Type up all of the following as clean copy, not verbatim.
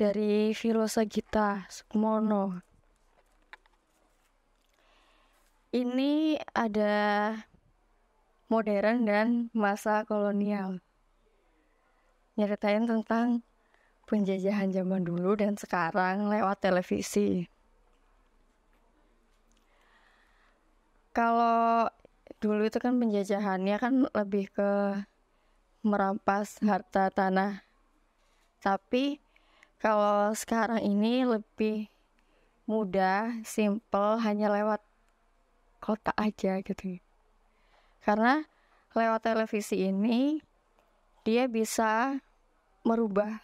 dari Filosa Gita Sukmono. Ini ada modern dan masa kolonial. Nyeritain tentang penjajahan zaman dulu dan sekarang lewat televisi. Kalau dulu itu kan penjajahannya kan lebih ke merampas harta tanah. Tapi kalau sekarang ini lebih mudah, simple, hanya lewat kotak aja gitu. Karena lewat televisi ini dia bisa merubah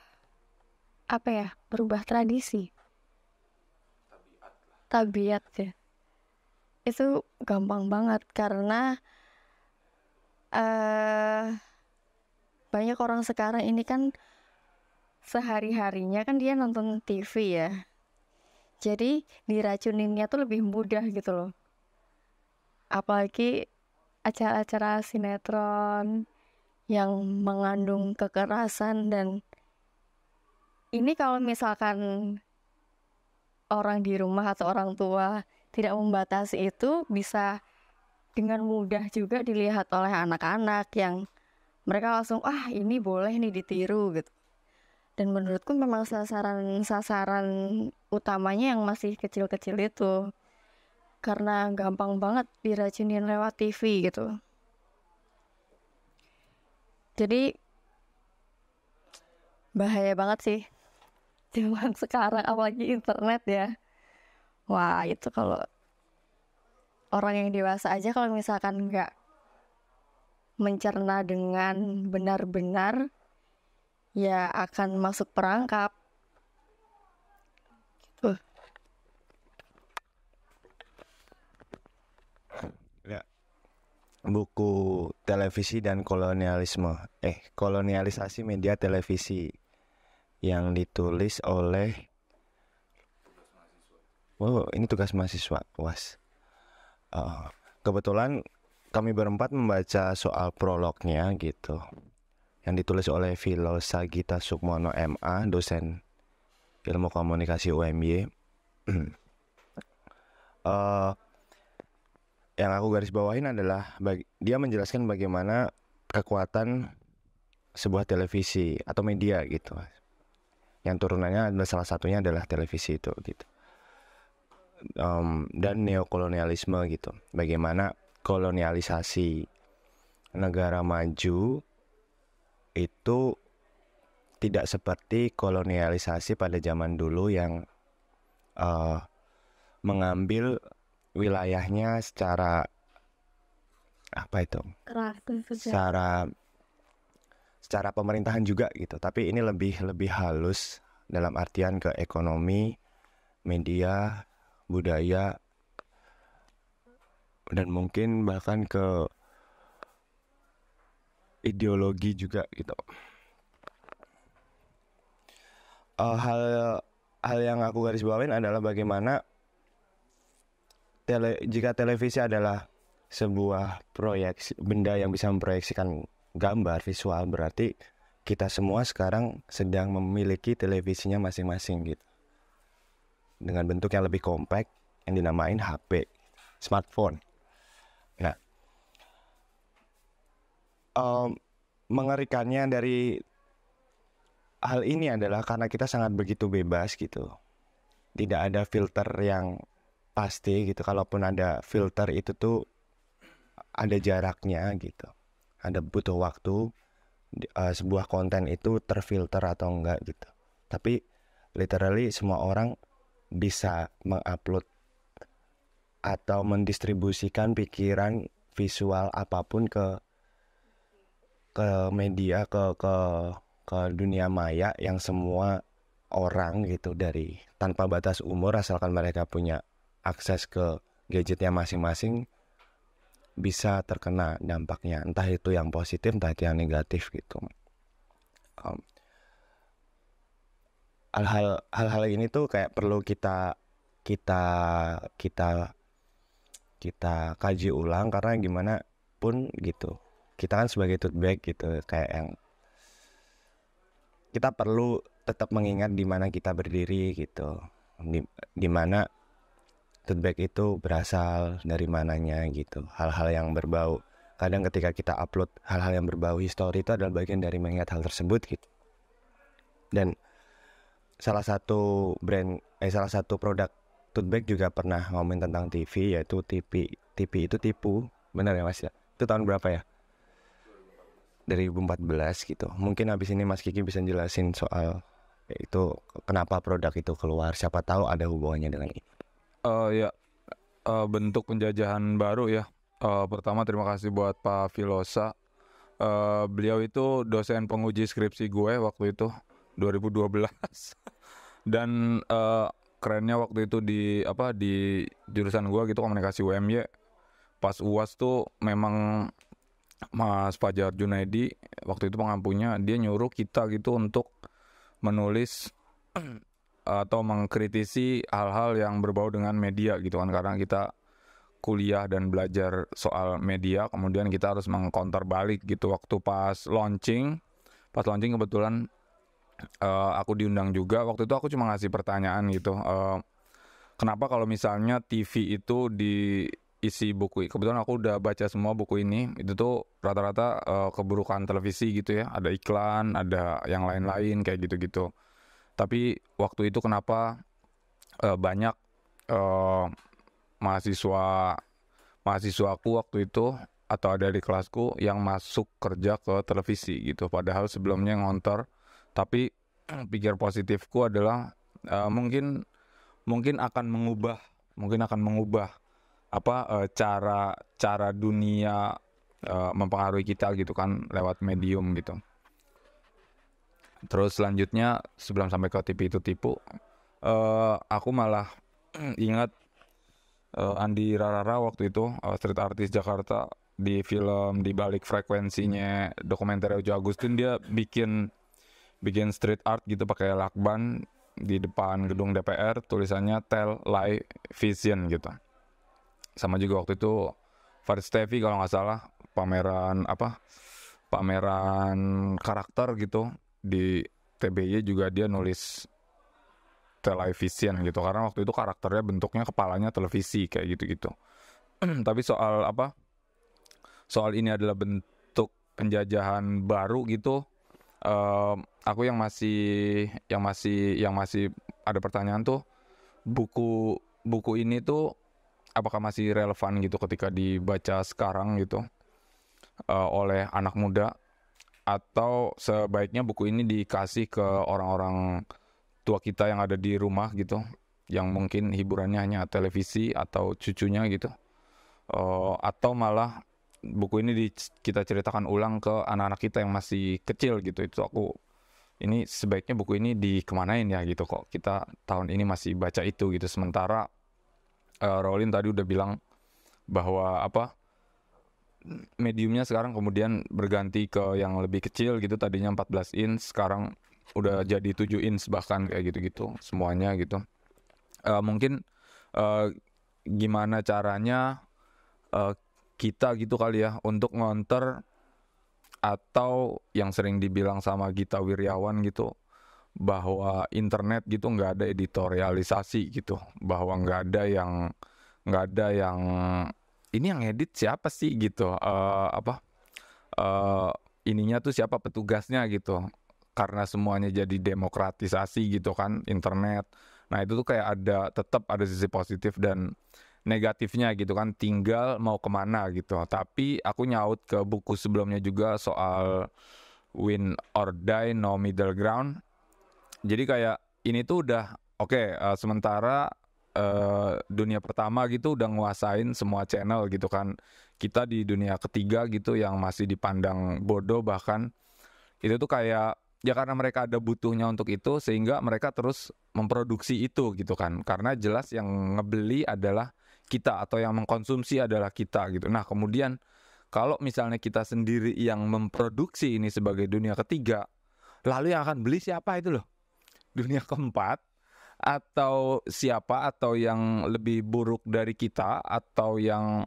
merubah tradisi, tabiat ya. Itu gampang banget karena banyak orang sekarang ini kan sehari-harinya kan dia nonton TV ya. Jadi diracuninnya tuh lebih mudah gitu loh. Apalagi acara-acara sinetron yang mengandung kekerasan, dan ini kalau misalkan orang di rumah atau orang tua tidak membatasi itu, bisa dengan mudah juga dilihat oleh anak-anak yang mereka langsung ini boleh nih ditiru gitu. Dan menurutku memang sasaran utamanya yang masih kecil-kecil itu, karena gampang banget diracunin lewat TV gitu. Jadi bahaya banget sih zaman sekarang, apalagi internet ya. Wah, itu kalau orang yang dewasa aja kalau misalkan nggak mencerna dengan benar-benar, ya akan masuk perangkap. Ya, buku televisi dan kolonialisasi media televisi yang ditulis oleh ini tugas mahasiswa UAS. Kebetulan kami berempat membaca soal prolognya gitu, yang ditulis oleh Filosa Gita Sukmono MA, dosen ilmu komunikasi UMY. Yang aku garis bawahin adalah dia menjelaskan bagaimana kekuatan sebuah televisi atau media gitu, yang turunannya adalah salah satunya adalah televisi itu gitu, dan neokolonialisme gitu, bagaimana kolonialisasi negara maju itu tidak seperti kolonialisasi pada zaman dulu yang mengambil wilayahnya secara secara pemerintahan juga gitu, tapi ini lebih halus dalam artian ke ekonomi, media, budaya, dan mungkin bahkan ke ideologi juga gitu. Hal yang aku garis bawain adalah bagaimana jika televisi adalah sebuah proyeksi, benda yang bisa memproyeksikan gambar visual, berarti kita semua sekarang sedang memiliki televisinya masing-masing gitu, dengan bentuk yang lebih kompak yang dinamain HP, smartphone. Nah, mengerikannya dari hal ini adalah karena kita sangat begitu bebas gitu, tidak ada filter yang pasti gitu. Kalaupun ada filter itu tuh ada jaraknya gitu, ada butuh waktu sebuah konten itu terfilter atau enggak gitu. Tapi literally semua orang bisa mengupload atau mendistribusikan pikiran visual apapun ke media, ke dunia maya, yang semua orang gitu, dari tanpa batas umur, asalkan mereka punya akses ke gadgetnya masing-masing, bisa terkena dampaknya, entah itu yang positif entah itu yang negatif gitu. Hal-hal ini tuh kayak perlu kita kaji ulang, karena gimana pun gitu, kita kan sebagai tote bag gitu, kayak yang kita perlu tetap mengingat di mana kita berdiri gitu, di mana tote bag itu berasal dari mananya gitu, hal-hal yang berbau. Kadang ketika kita upload hal-hal yang berbau histori itu adalah bagian dari mengingat hal tersebut gitu. Dan salah satu produk tote bag juga pernah ngomongin tentang TV, yaitu TV itu tipu. Benar ya Mas ya? Itu tahun berapa ya? 2014 gitu. Mungkin habis ini Mas Kiki bisa jelasin soal itu kenapa produk itu keluar. Siapa tahu ada hubungannya dengan ini. Ya, bentuk penjajahan baru ya. Pertama terima kasih buat Pak Filosa. Beliau itu dosen penguji skripsi gue waktu itu 2012. Dan kerennya waktu itu di jurusan gue gitu, komunikasi UMY. Pas UAS tuh memang Mas Fajar Junaidi waktu itu pengampunya, dia nyuruh kita gitu untuk menulis atau mengkritisi hal-hal yang berbau dengan media gitu kan, karena kita kuliah dan belajar soal media, kemudian kita harus mengcounter balik gitu. Waktu pas launching kebetulan aku diundang juga. Waktu itu aku cuma ngasih pertanyaan gitu, kenapa kalau misalnya TV itu diisi buku, kebetulan aku udah baca semua buku ini, itu tuh rata-rata keburukan televisi gitu ya, ada iklan, ada yang lain-lain kayak gitu-gitu. Tapi waktu itu kenapa banyak mahasiswaku waktu itu atau ada di kelasku yang masuk kerja ke televisi gitu, padahal sebelumnya ngontor. Tapi pikir positifku adalah mungkin akan mengubah cara dunia mempengaruhi kita gitu kan lewat medium gitu. Terus selanjutnya sebelum sampai ke TV itu tipu, aku malah ingat Andi Rarara waktu itu, street artist Jakarta, di film Di Balik Frekuensinya dokumenter Ojo Agustin, dia bikin street art gitu pakai lakban di depan gedung DPR, tulisannya Tell Lie Vision gitu. Sama juga waktu itu Farid Stevi kalau nggak salah, pameran karakter gitu di TBY juga dia nulis television gitu, karena waktu itu karakternya bentuknya kepalanya televisi kayak gitu-gitu. Tapi soal ini adalah bentuk penjajahan baru gitu, aku yang masih ada pertanyaan tuh, buku ini tuh apakah masih relevan gitu ketika dibaca sekarang gitu oleh anak muda, atau sebaiknya buku ini dikasih ke orang-orang tua kita yang ada di rumah gitu, yang mungkin hiburannya hanya televisi atau cucunya gitu, atau malah buku ini kita ceritakan ulang ke anak-anak kita yang masih kecil gitu. Itu ini sebaiknya buku ini dikemanain ya gitu, kok kita tahun ini masih baca itu gitu. Sementara Rolin tadi udah bilang bahwa mediumnya sekarang kemudian berganti ke yang lebih kecil gitu, tadinya 14 inch sekarang udah jadi 7 inch bahkan kayak gitu-gitu semuanya gitu. Mungkin gimana caranya kita gitu kali ya untuk ngonter, atau yang sering dibilang sama Gita Wirjawan gitu, bahwa internet gitu nggak ada editorialisasi gitu, bahwa nggak ada yang ini yang edit siapa sih gitu, ininya tuh siapa petugasnya gitu, karena semuanya jadi demokratisasi gitu kan internet. Nah itu tuh kayak tetap ada sisi positif dan negatifnya gitu kan, tinggal mau kemana gitu. Tapi aku nyaut ke buku sebelumnya juga soal win or die, no middle ground. Jadi kayak ini tuh udah oke, sementara dunia pertama gitu udah nguasain semua channel gitu kan, kita di dunia ketiga gitu yang masih dipandang bodoh bahkan. Itu tuh kayak ya karena mereka ada butuhnya untuk itu, sehingga mereka terus memproduksi itu gitu kan, karena jelas yang ngebeli adalah kita atau yang mengkonsumsi adalah kita gitu. Nah kemudian kalau misalnya kita sendiri yang memproduksi ini sebagai dunia ketiga, lalu yang akan beli siapa itu loh? Dunia keempat atau siapa, atau yang lebih buruk dari kita, atau yang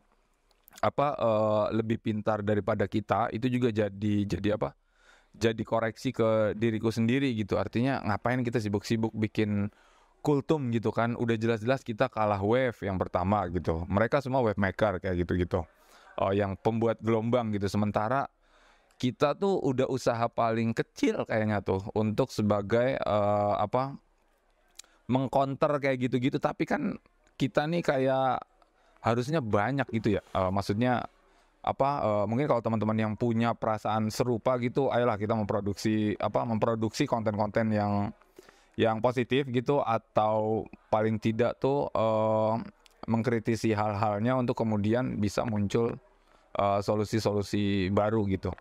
lebih pintar daripada kita, itu juga jadi jadi koreksi ke diriku sendiri gitu. Artinya ngapain kita sibuk-sibuk bikin kultum gitu kan, udah jelas-jelas kita kalah wave yang pertama gitu. Mereka semua wave maker kayak gitu-gitu, yang pembuat gelombang gitu. Sementara kita tuh udah usaha paling kecil kayaknya tuh untuk sebagai mengcounter kayak gitu-gitu. Tapi kan kita nih kayak harusnya banyak gitu ya. Maksudnya mungkin kalau teman-teman yang punya perasaan serupa gitu, ayolah kita memproduksi konten-konten yang positif gitu, atau paling tidak tuh mengkritisi hal-halnya untuk kemudian bisa muncul solusi-solusi baru gitu.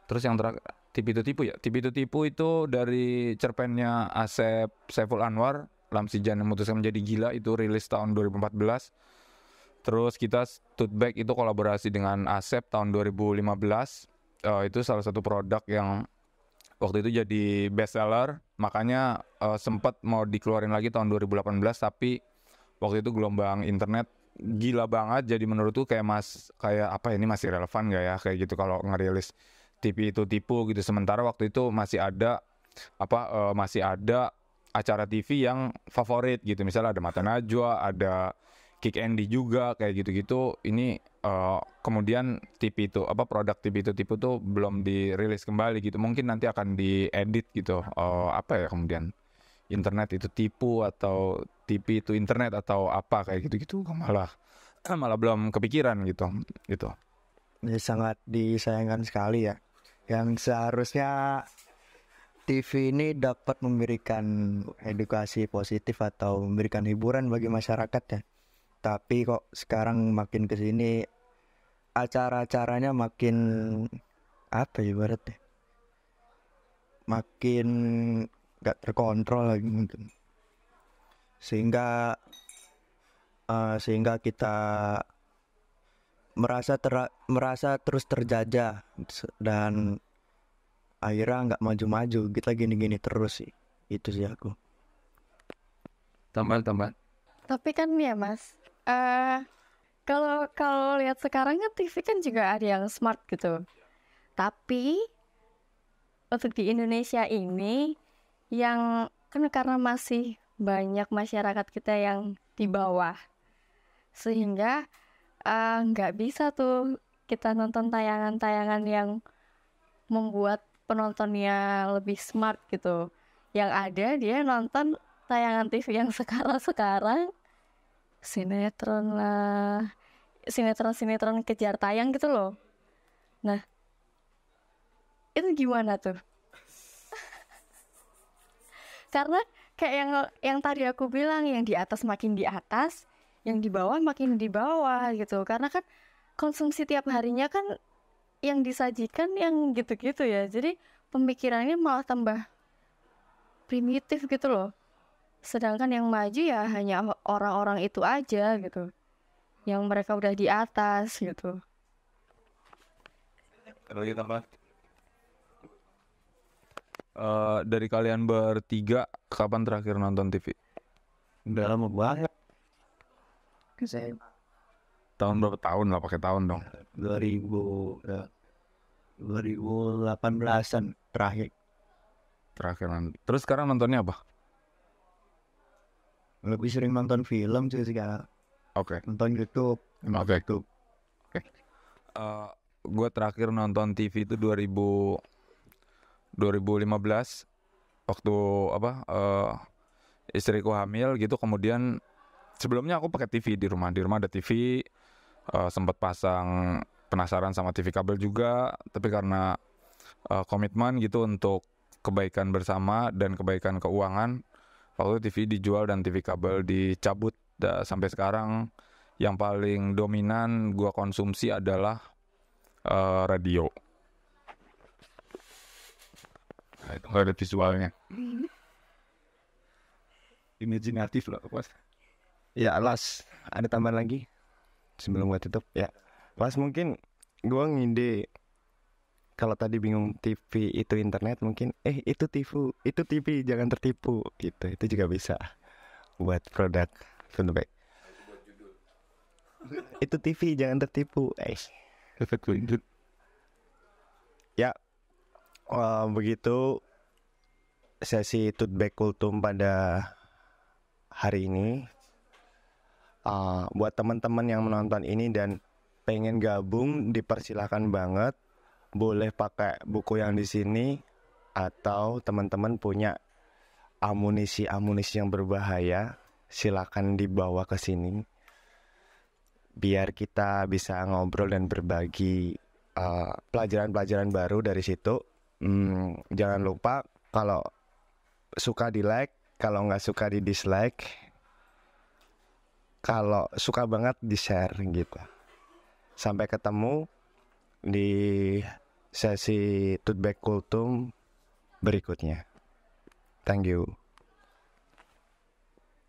Terus yang terakhir, Tipe itu tipu ya. Tipe itu tipu itu dari cerpennya Asep Saiful Anwar, Lamsijan yang memutuskan menjadi gila, itu rilis tahun 2014. Terus kita Tote Bag itu kolaborasi dengan Asep tahun 2015. Itu salah satu produk yang waktu itu jadi best seller. Makanya sempat mau dikeluarin lagi tahun 2018, tapi waktu itu gelombang internet gila banget. Jadi menurutku kayak ini masih relevan gak ya kayak gitu kalau ngerilis TV itu tipu gitu. Sementara waktu itu masih ada acara TV yang favorit gitu. Misalnya ada Mata Najwa, ada Kick Andy juga kayak gitu-gitu. Ini kemudian produk TV itu tipu tuh belum dirilis kembali gitu. Mungkin nanti akan diedit gitu. Kemudian internet itu tipu atau TV itu internet atau apa kayak gitu-gitu malah belum kepikiran gitu. Ini sangat disayangkan sekali ya. Yang seharusnya TV ini dapat memberikan edukasi positif atau memberikan hiburan bagi masyarakat ya. Tapi kok sekarang makin kesini acara-acaranya makin ibaratnya makin gak terkontrol lagi mungkin. Sehingga kita merasa terus terjajah dan akhirnya nggak maju-maju, kita gini-gini terus sih. Itu sih aku. Tambah. Tapi kan ya Mas, kalau lihat sekarang kan TV kan juga ada yang smart gitu. Tapi untuk di Indonesia ini yang kan karena masih banyak masyarakat kita yang di bawah, sehingga nggak bisa tuh kita nonton tayangan-tayangan yang membuat penontonnya lebih smart gitu. Yang ada dia nonton tayangan TV yang sekarang sinetron lah, sinetron kejar tayang gitu loh. Nah, itu gimana tuh? Karena kayak yang tadi aku bilang, yang di atas makin di atas, yang di bawah makin di bawah gitu. Karena kan konsumsi tiap harinya kan yang disajikan yang gitu-gitu ya. Jadi pemikirannya malah tambah primitif gitu loh. Sedangkan yang maju ya hanya orang-orang itu aja gitu, yang mereka udah di atas gitu. Lagi tambah. Dari kalian bertiga, kapan terakhir nonton TV? Udah lama banget. Tahun berapa tahun lah, pakai tahun dong. 2018an terakhir. Terus sekarang nontonnya apa? Lebih sering nonton film sih sekarang. Oke. Nonton YouTube. Oke. Gue terakhir nonton TV itu 2015 waktu istriku hamil gitu. Kemudian sebelumnya aku pakai TV di rumah ada TV, sempat pasang, penasaran sama TV kabel juga, tapi karena komitmen gitu untuk kebaikan bersama dan kebaikan keuangan, waktu itu TV dijual dan TV kabel dicabut. Sampai sekarang yang paling dominan gua konsumsi adalah radio. Nah, itu nggak ada visualnya. Imajinatif loh, Mas. Ya, Las, ada tambahan lagi sebelum gue tutup ya. Las, mungkin gue ngide, kalau tadi bingung TV itu internet, mungkin itu TV jangan tertipu gitu. Itu juga bisa buat produk feedback. Itu TV jangan tertipu. Ya, Begitu sesi Tutback Kultum pada hari ini. Buat teman-teman yang menonton ini dan pengen gabung, dipersilakan banget. Boleh pakai buku yang di sini, atau teman-teman punya amunisi-amunisi yang berbahaya, silakan dibawa ke sini. Biar kita bisa ngobrol dan berbagi pelajaran-pelajaran baru dari situ. Jangan lupa kalau suka di like, kalau nggak suka di dislike, kalau suka banget di share gitu. Sampai ketemu di sesi Tutback Kultum berikutnya. Thank you.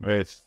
Wes.